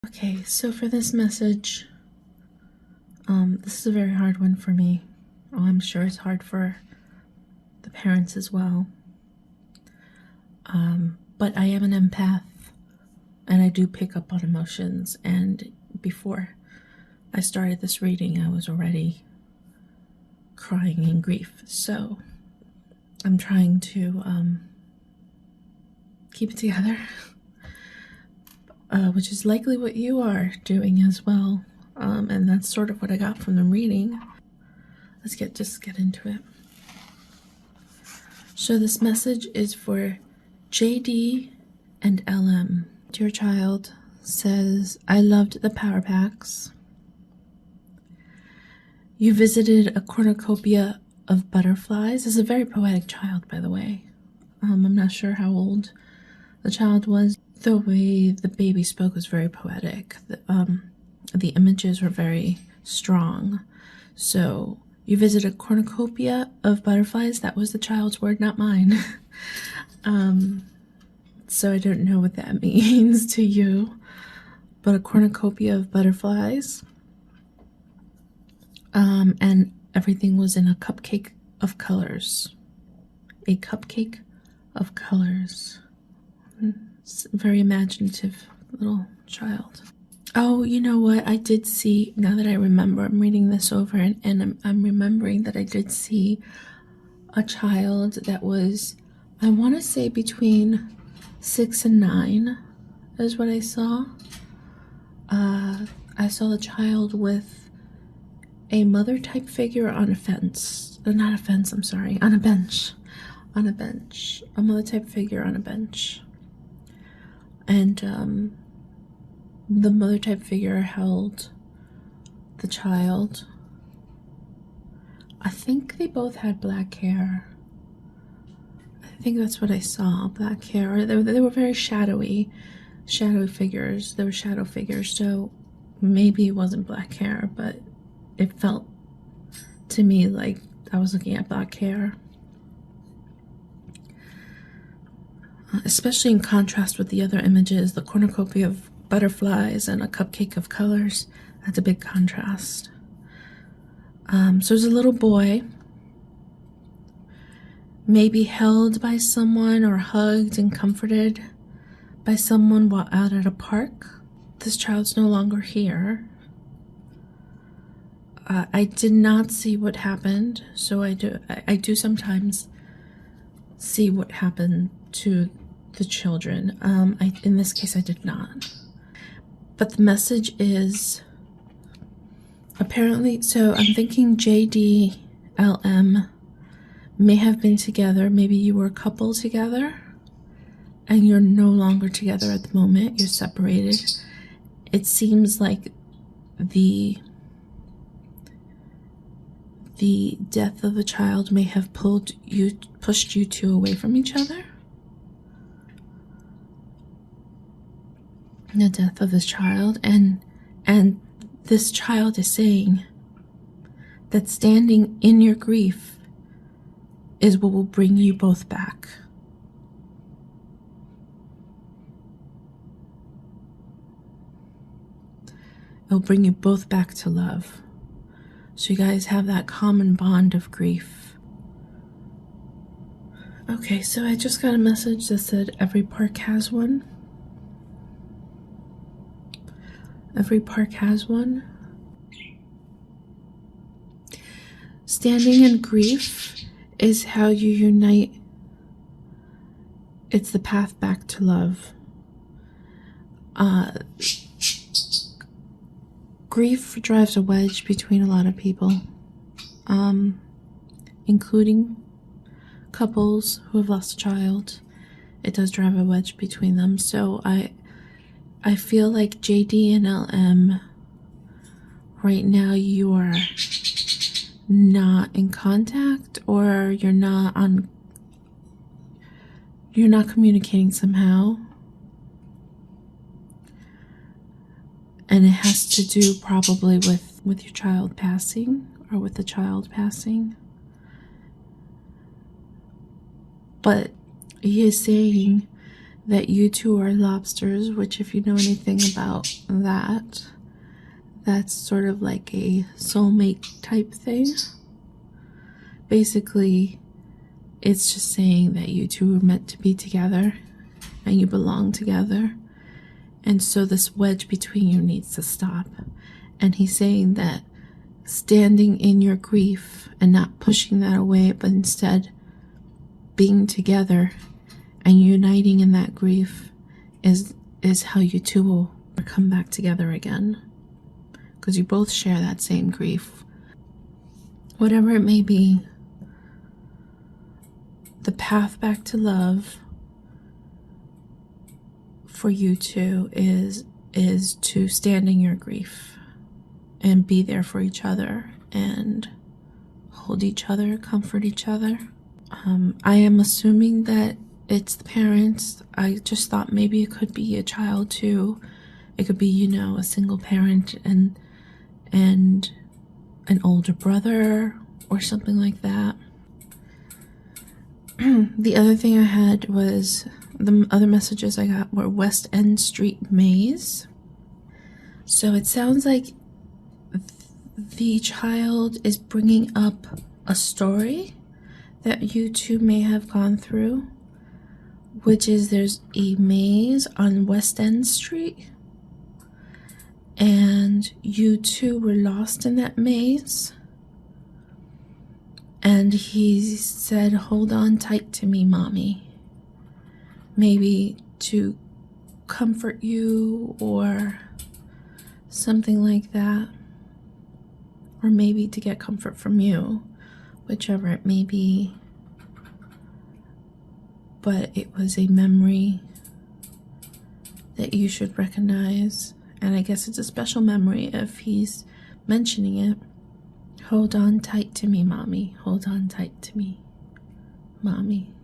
Okay, so for this message, this is a very hard one for me. Oh, I'm sure it's hard for the parents as well. But I am an empath, and I do pick up on emotions, and before I started this reading, I was already crying in grief, so I'm trying to keep it together, which is likely what you are doing as well, and that's sort of what I got from the reading. Let's just get into it. So this message is for JD and LM. Dear child says, I loved the power packs. You visited a cornucopia of butterflies. This is a very poetic child, by the way. I'm not sure how old the child was. The way the baby spoke was very poetic. The images were very strong. So you visited a cornucopia of butterflies. That was the child's word, not mine. So I don't know what that means to you, but a cornucopia of butterflies. And everything was in a cupcake of colors. A cupcake of colors. It's a very imaginative little child. Oh, you know what? I did see, now that I remember, I'm reading this over and I'm remembering that I did see a child that was, I want to say between 6 and 9 is what I saw. I saw the child with a mother type figure on a fence. Not a fence, I'm sorry. On a bench. On a bench. A mother type figure on a bench. And the mother type figure held the child. I think they both had black hair. I think that's what I saw, black hair. They were very shadowy figures. They were shadow figures, so maybe it wasn't black hair, but it felt to me like I was looking at black hair. Especially in contrast with the other images, the cornucopia of butterflies and a cupcake of colors. That's a big contrast. So there's a little boy, maybe held by someone or hugged and comforted by someone while out at a park. This child's no longer here. I did not see what happened, so I do sometimes see what happened to the children. In this case, I did not. But the message is apparently, so I'm thinking JD, LM may have been together. Maybe you were a couple together and you're no longer together at the moment. You're separated. It seems like the death of a child may have pushed you two away from each other. The death of this child, and this child is saying that standing in your grief is what will bring you both back. It'll bring you both back to love. So you guys have that common bond of grief. Okay, so I just got a message that said every park has one. Every park has one. Standing in grief is how you unite. It's the path back to love. Grief drives a wedge between a lot of people, including couples who have lost a child. It does drive a wedge between them. So I feel like JD and LM, right now you are not in contact, or you're not communicating somehow. And it has to do probably with your child passing, or with the child passing. But he is saying that you two are lobsters, which if you know anything about that, that's sort of like a soulmate type thing. Basically, it's just saying that you two are meant to be together and you belong together. And so this wedge between you needs to stop. And he's saying that standing in your grief and not pushing that away, but instead being together and uniting in that grief is how you two will come back together again. Because you both share that same grief. Whatever it may be, the path back to love for you two is to stand in your grief and be there for each other and hold each other, comfort each other. I am assuming that it's the parents. I just thought maybe it could be a child too. It could be, you know, a single parent and an older brother or something like that. The other thing I had was, the other messages I got were West End Street Maze. So it sounds like the child is bringing up a story that you two may have gone through, which is there's a maze on West End Street, and you two were lost in that maze. And he said, hold on tight to me, mommy. Maybe to comfort you or something like that. Or maybe to get comfort from you, whichever it may be. But it was a memory that you should recognize. And I guess it's a special memory if he's mentioning it. Hold on tight to me, mommy. Hold on tight to me, mommy.